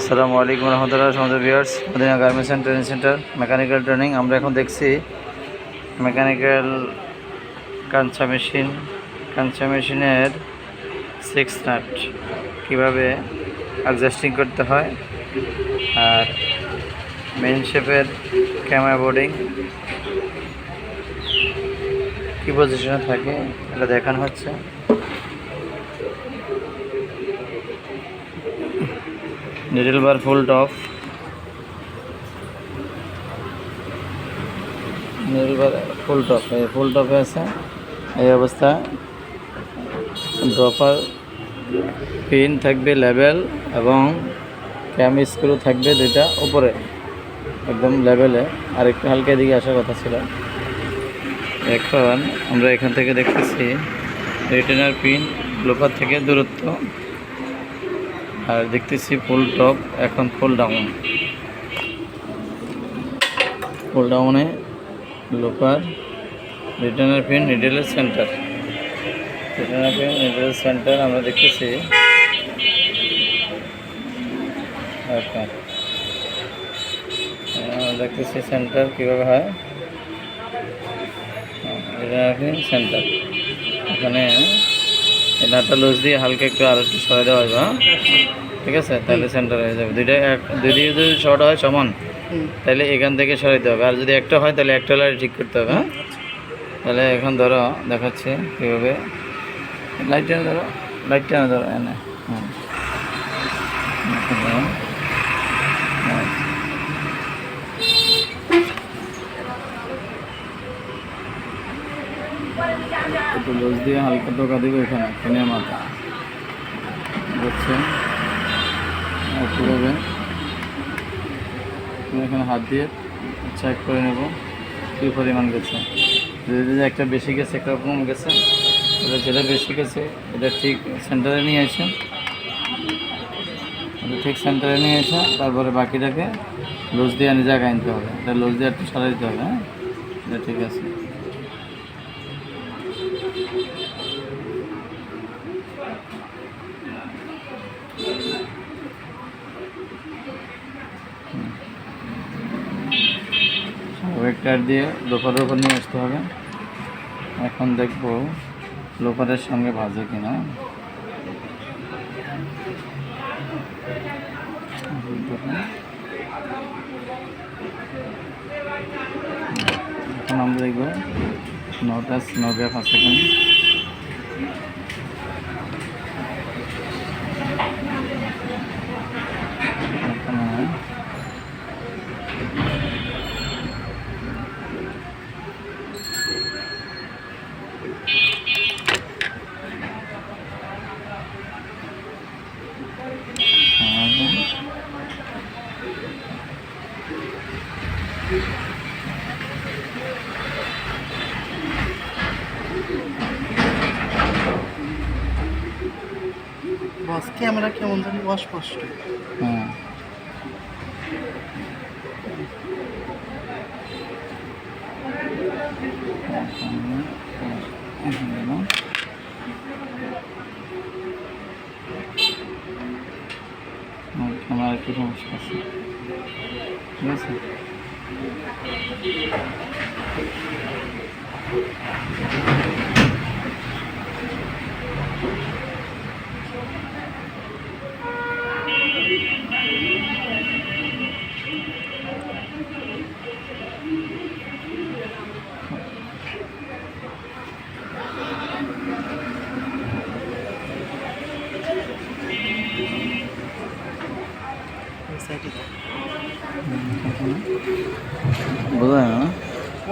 আসসালামু আলাইকুম রহমতুল্লাহ সমস্ত viewers, Madina garments and training centre mechanical training. আমরা এখন দেখছি মেকানিক্যাল কাঞ্চা মেশিনের 6 নাট কীভাবে অ্যাডজাস্টিং করতে হয়, আর মেইন শেপের ক্যামেরা বোর্ডিং কী পজিশনে থাকে এটা দেখানো হচ্ছে। নিডল বার ফুল টপ, ফুল টপে আছে এই অবস্থা। ড্রপার পিন থাকবে লেভেল, এবং ক্যাম স্ক্রু থাকবে দুইটা উপরে একদম লেভেলে, আর একটু হালকা দিকে আসার কথা ছিল। এখন আমরা এখান থেকে দেখতেছি রিটেনার পিন লোপার থেকে দূরত্ব, আর দেখতেছি ফুল টপ এখন ফুল ডাউনে লোপার রিটেনার পিন নিডেলের সেন্টার আমরা দেখতেছি। দেখতেছি সেন্টার কীভাবে হয়, রিটেনার পিন সেন্টার। এখানে নাটটা লুজ দিয়ে হালকা একটু আর একটু সরে দেওয়া হবে, ঠিক আছে? তাহলে সেন্টার হয়ে যাবে। দুই দিকে যদি শর্ট হয় সমান, তাহলে এখান থেকে সরাইতে হবে, আর যদি একটা হয় তাহলে একটা লাইট ঠিক করতে হবে। হ্যাঁ, তাহলে এখন ধরো দেখাচ্ছি কীভাবে। লাইটটা ধরো এনে। একটু লুজ দিয়ে হালকা টোকা দেবে এখানে, কিনে মাথা বুঝছে কীভাবে। এখানে হাত দিয়ে চেক করে নেব কী পরিমাণ গেছে। যদি একটা বেশি গেছে একটা কম গেছে, তাহলে যেটা বেশি গেছে এটা ঠিক সেন্টারে নিয়ে আসে, তারপরে বাকিটাকে লুজ দিয়ে আনি জায়গায় আনতে হবে। এটা লুজ দিয়ে একটু সারা দিতে হবে। হ্যাঁ, এটা ঠিক আছে। ওয়েটার দিয়ে লোপারের উপর নিয়ে আসতে হবে। এখন দেখবো লোপারের সঙ্গে ভাজে কিনা। এখন আমরা দেখবো 9 5 সেকেন্ড। বস ক্যামেরা কেমন জানি অস্পষ্ট। হ্যাঁ, ক্যামেরা একটু সমস্যা আছে, ঠিক আছে। বোঝা যায় না,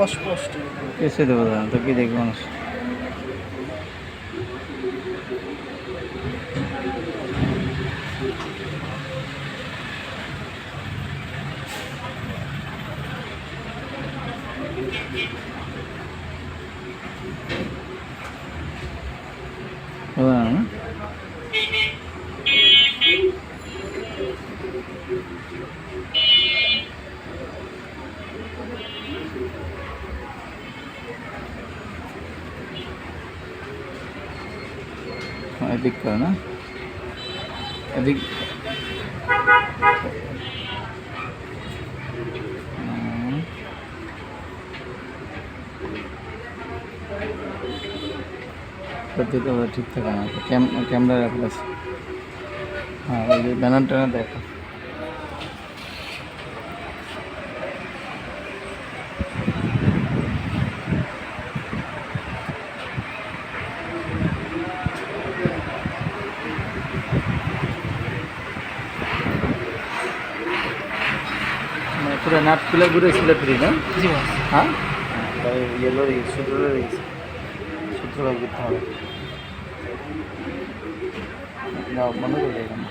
অস্পষ্ট কিছুই তো বোঝা যায় না, তো কি দেখবো মানুষ। বোঝা যায় না। এদিক করে না, এদিক করতে তো ঠিক থাকে না, ক্যামেরা রাখলে আছে। হ্যাঁ ওই যে ব্যানার ট্যানার দেখো। মানে পুরো নাট খুলে ঘুরেছিল ফ্রি না? জি বস। হ্যাঁ ইয়েলো সূত্র সূত্র করতে হবে। না বন্ধ করে দেবেন।